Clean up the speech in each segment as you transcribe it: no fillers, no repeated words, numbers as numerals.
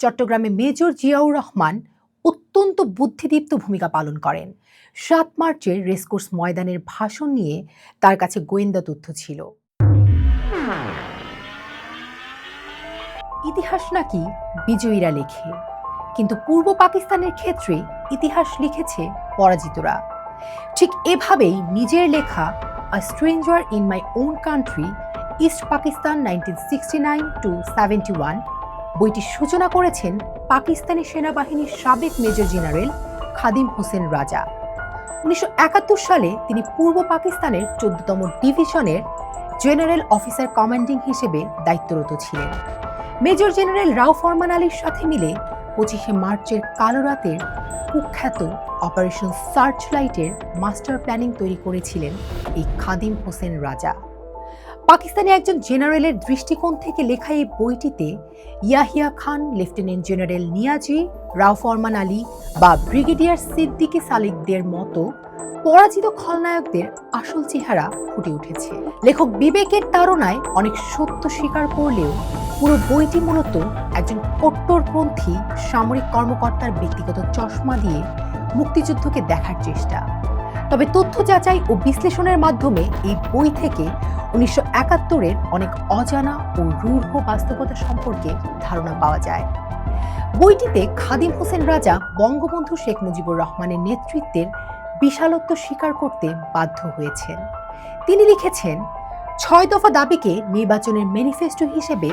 চট্টগ্রামে মেজর জিয়াউর রহমান অত্যন্ত বুদ্ধিদীপ্ত ভূমিকা পালন করেন। ৭ মার্চের রেসকোর্স ময়দানের ভাষণ নিয়ে তার কাছে গোয়েন্দা তথ্য ছিল। ইতিহাস নাকি বিজয়ীরা লেখে, কিন্তু পূর্ব পাকিস্তানের ক্ষেত্রে ইতিহাস লিখেছে পরাজিতরা। ঠিক এভাবেই নিজের লেখা a stranger in my own country East Pakistan 1969-71 বইটির সূচনা করেছেন পাকিস্তানি সেনাবাহিনীর সাবেক মেজর জেনারেল খাদিম হোসেন রাজা। 1971 সালে তিনি পূর্ব পাকিস্তানের 14তম ডিভিশনের জেনারেল অফিসার কমান্ডিং হিসেবে দায়িত্বরত ছিলেন। মেজর জেনারেল রাও ফরমান আলীর সাথে মিলে 25শে মার্চের কালো রাতের কুখ্যাত অপারেশন সার্চলাইটের মাস্টার প্ল্যানিং তৈরি করেছিলেন এই খাদিম হোসেন রাজা। পাকিস্তানি একজন জেনারেলের দৃষ্টিকোণ থেকে লেখা এই বইটিতে ইয়াহিয়া খান, লেফটেন্যান্ট জেনারেল নিয়াজি, রাও ফরমান আলী বা ব্রিগেডিয়ার সিদ্দিকী সালিকদের মতো পরাজিত খলনায়কদের আসল চেহারা ফুটে উঠেছে। লেখক বিবেকের তাড়নায় অনেক সত্য স্বীকার করলেও পুরো বইটি মূলত একজন কট্টরপন্থী সামরিক কর্মকর্তার ব্যক্তিগত চশমা দিয়ে মুক্তিযুদ্ধকে দেখার চেষ্টা। তবে তথ্য যাচাই ও বিশ্লেষণের মাধ্যমে এই বই থেকে 1971-এর অনেক অজানা ও রূঢ় বাস্তবতা সম্পর্কে ধারণা পাওয়া যায়। বইটিতে খাদিম হোসেন রাজা বঙ্গবন্ধু শেখ মুজিবুর রহমানের নেতৃত্বের বিশালত্ব স্বীকার করতে বাধ্য হয়েছেন। তিনি লিখেছেন, 6 দফা দাবিকে নির্বাচনের ম্যানিফেস্টো হিসেবে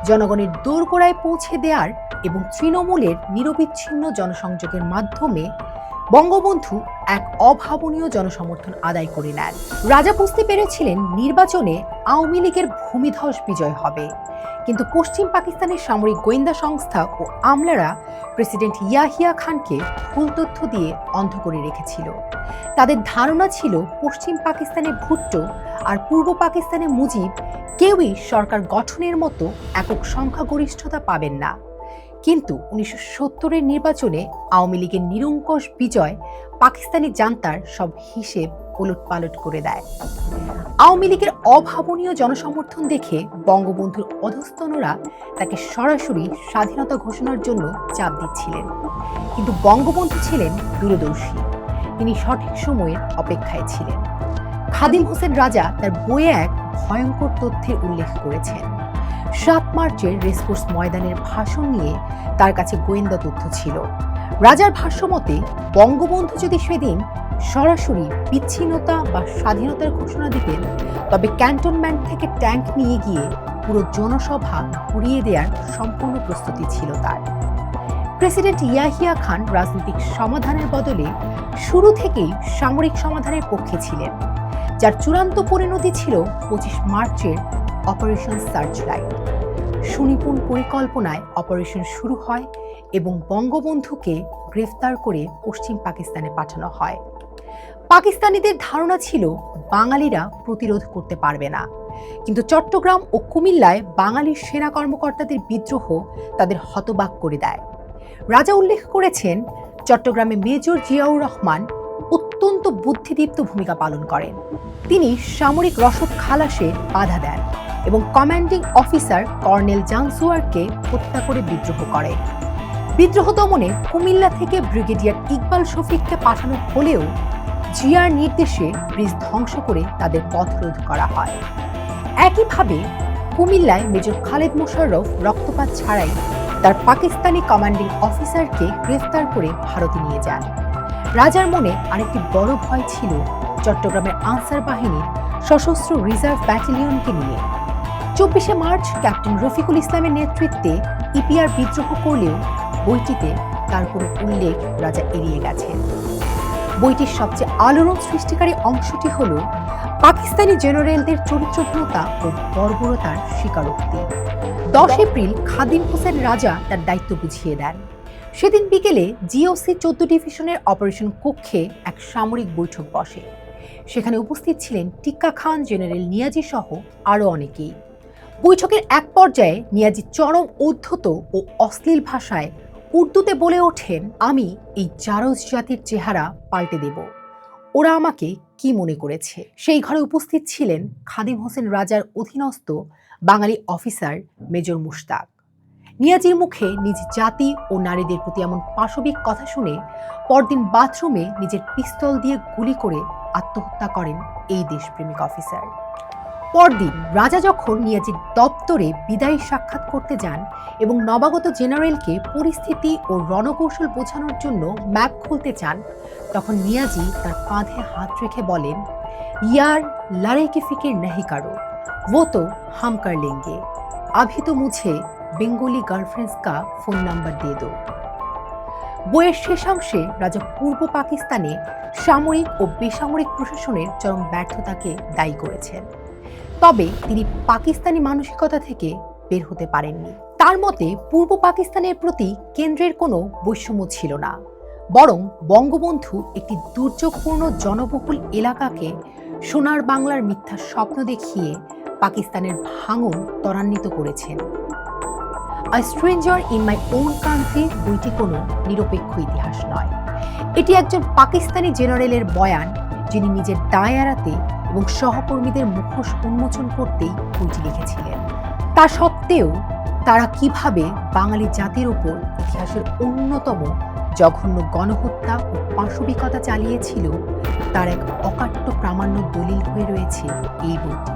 জনগণের দোরগোড়ায় পৌঁছে দেওয়ার এবং তৃণমূলের নিরবিচ্ছিন্ন জনসংযোগের মাধ্যমে বঙ্গবন্ধু এক অভাবনীয় জনসমর্থন আদায় করে নেন। রাজা বুঝতে পেরেছিলেন নির্বাচনে আওয়ামী লীগের ভূমিধস বিজয় হবে, কিন্তু পশ্চিম পাকিস্তানের সামরিক গোয়েন্দা সংস্থা ও আমলারা প্রেসিডেন্ট ইয়াহিয়া খানকে ভুল তথ্য দিয়ে অন্ধ করে রেখেছিল। তাদের ধারণা ছিল পশ্চিম পাকিস্তানে ভুট্টো আর পূর্ব পাকিস্তানে মুজিব কেউই সরকার গঠনের মতো একক সংখ্যাগরিষ্ঠতা পাবেন না। কিন্তু 1970-এর নির্বাচনে আওয়ামী লীগের নিরঙ্কুশ বিজয় পাকিস্তানি জান্তার সব হিসেব ওলটপালট করে দেয়। আওয়ামী লীগের অভাবনীয় জনসমর্থন দেখে বঙ্গবন্ধুর অধস্তনরা তাকে সরাসরি স্বাধীনতা ঘোষণার জন্য চাপ দিচ্ছিলেন, কিন্তু বঙ্গবন্ধু ছিলেন দূরদর্শী। তিনি সঠিক সময়ের অপেক্ষায় ছিলেন। খাদিম হোসেন রাজা তার বইয়ে এক ভয়ঙ্কর তথ্যের উল্লেখ করেছেন। 7 মার্চের রেসকোর্স ময়দানের ভাষণ নিয়ে তার কাছে গোয়েন্দা তথ্য ছিল। রাজার ভাষ্যমতে বঙ্গবন্ধু যদি সেদিন সরাসরি বিচ্ছিন্নতা বা স্বাধীনতার ঘোষণা দিতেন, তবে ক্যান্টনমেন্ট থেকে ট্যাঙ্ক নিয়ে গিয়ে পুরো জনসভা উড়িয়ে দেওয়ার সম্পূর্ণ প্রস্তুতি ছিল তার। প্রেসিডেন্ট ইয়াহিয়া খান রাজনৈতিক সমাধানের বদলে শুরু থেকেই সামরিক সমাধানের পক্ষে ছিলেন, যার চূড়ান্ত পরিণতি ছিল 25 মার্চের অপারেশন সার্চলাইট। সুনিপুণ পরিকল্পনায় অপারেশন শুরু হয় এবং বঙ্গবন্ধুকে গ্রেফতার করে পশ্চিম পাকিস্তানে পাঠানো হয়। পাকিস্তানিদের ধারণা ছিল বাঙালিরা প্রতিরোধ করতে পারবে না, কিন্তু চট্টগ্রাম ও কুমিল্লায় বাঙালির সেনা কর্মকর্তাদের বিদ্রোহ তাদের হতবাক করে দেয়। রাজা উল্লেখ করেছেন, চট্টগ্রামে মেজর জিয়াউর রহমান অত্যন্ত বুদ্ধিদীপ্ত ভূমিকা পালন করেন। তিনি সামরিক রসদ খালাসে বাধা দেন এবং কমান্ডিং অফিসার কর্নেল জানসুয়ারকে হত্যা করে বিদ্রোহ করে। বিদ্রোহ দমনে কুমিল্লা থেকে ব্রিগেডিয়ার ইকবাল শফিককে পাঠানো হলেও জিয়ার নির্দেশে ব্রিজ ধ্বংস করে তাদের পথরোধ করা হয়। একইভাবে কুমিল্লায় মেজর খালেদ মোশাররফ রক্তপাত ছাড়াই তার পাকিস্তানি কমান্ডিং অফিসারকে গ্রেফতার করে ভারতে নিয়ে যান। রাজার মনে আরেকটি বড় ভয় ছিল চট্টগ্রামের আনসার বাহিনীর সশস্ত্র রিজার্ভ ব্যাটালিয়নকে নিয়ে। 24শে মার্চ ক্যাপ্টেন রফিকুল ইসলামের নেতৃত্বে ইপিআর বিদ্রোহ করলেও বইটিতে তার কোনো উল্লেখ রাজা এড়িয়ে গেছেন। বইটির সবচেয়ে আলোড়ন সৃষ্টিকারী অংশটি হল পাকিস্তানি জেনারেলদের চরিত্রহীনতা ও বর্বরতার স্বীকারোক্তি। 10 এপ্রিল খাদিম হোসেন রাজা তার দায়িত্ব বুঝিয়ে দেন। সেদিন বিকেলে জিওসি 14 ডিভিশনের অপারেশন কক্ষে এক সামরিক বৈঠক বসে। সেখানে উপস্থিত ছিলেন টিক্কা খান, জেনারেল নিয়াজি সহ আরও অনেকেই। বৈঠকের এক পর্যায়ে নিয়াজি চরম উদ্ধত ও অশ্লীল ভাষায় উর্দুতে বলে ওঠেন, আমি এই জারজ জাতির চেহারা পাল্টে দেব, ওরা আমাকে কি মনে করেছে। সেই ঘরে উপস্থিত ছিলেন খাদিম হোসেন রাজার অধীনস্থ বাঙালি অফিসার মেজর মুশতাক। নিয়াজির মুখে নিজ জাতি ও নারীদের প্রতি এমন পাশবিক কথা শুনে পরদিন বাথরুমে নিজের পিস্তল দিয়ে গুলি করে আত্মহত্যা করেন এই দেশপ্রেমিক অফিসার। পরদিন রাজা যখন নিয়াজির দপ্তরে বিদায়ী সাক্ষাৎ করতে যান এবং নবাগত জেনারেলকে পরিস্থিতি ও রণকৌশল বোঝানোর জন্য ম্যাপ খুলতে চান, তখন নিয়াজি তার কাঁধে হাত রেখে বলেন, ইয়ার লড়াই কি ফিকির नहीं करो, वो तो हम कर लेंगे, अभी तो मुझे বেঙ্গলি গার্লফ্রেন্ডস কা ফোন নাম্বার দিয়ে দো। বইয়ের শেষাংশে রাজা পূর্ব পাকিস্তানে সামরিক ও বেসামরিক প্রশাসনের চরম ব্যর্থতাকে দায়ী করেছেন। তবে তিনি পাকিস্তানি মানসিকতা থেকে বের হতে পারেননি। তার মতে পূর্ব পাকিস্তানের প্রতি কেন্দ্রের কোনো বৈষম্য ছিল না, বরং বঙ্গবন্ধু একটি দুর্যোগপূর্ণ জনবহুল এলাকাকে সোনার বাংলার মিথ্যা স্বপ্ন দেখিয়ে পাকিস্তানের ভাঙন ত্বরান্বিত করেছেন। A stranger in my own country বইটি কোনো নিরপেক্ষ ইতিহাস নয়, এটি একজন পাকিস্তানি জেনারেলের বয়ান, যিনি নিজের দায় এড়াতে এবং সহকর্মীদের মুখোশ উন্মোচন করতেই বইটি লিখেছিলেন। তা সত্ত্বেও তারা কিভাবে বাঙালি জাতির ওপর ইতিহাসের অন্যতম জঘন্য গণহত্যা ও পাশবিকতা চালিয়েছিল তার এক অকাট্য প্রামাণ্য দলিল হয়ে রয়েছে এই বইটি।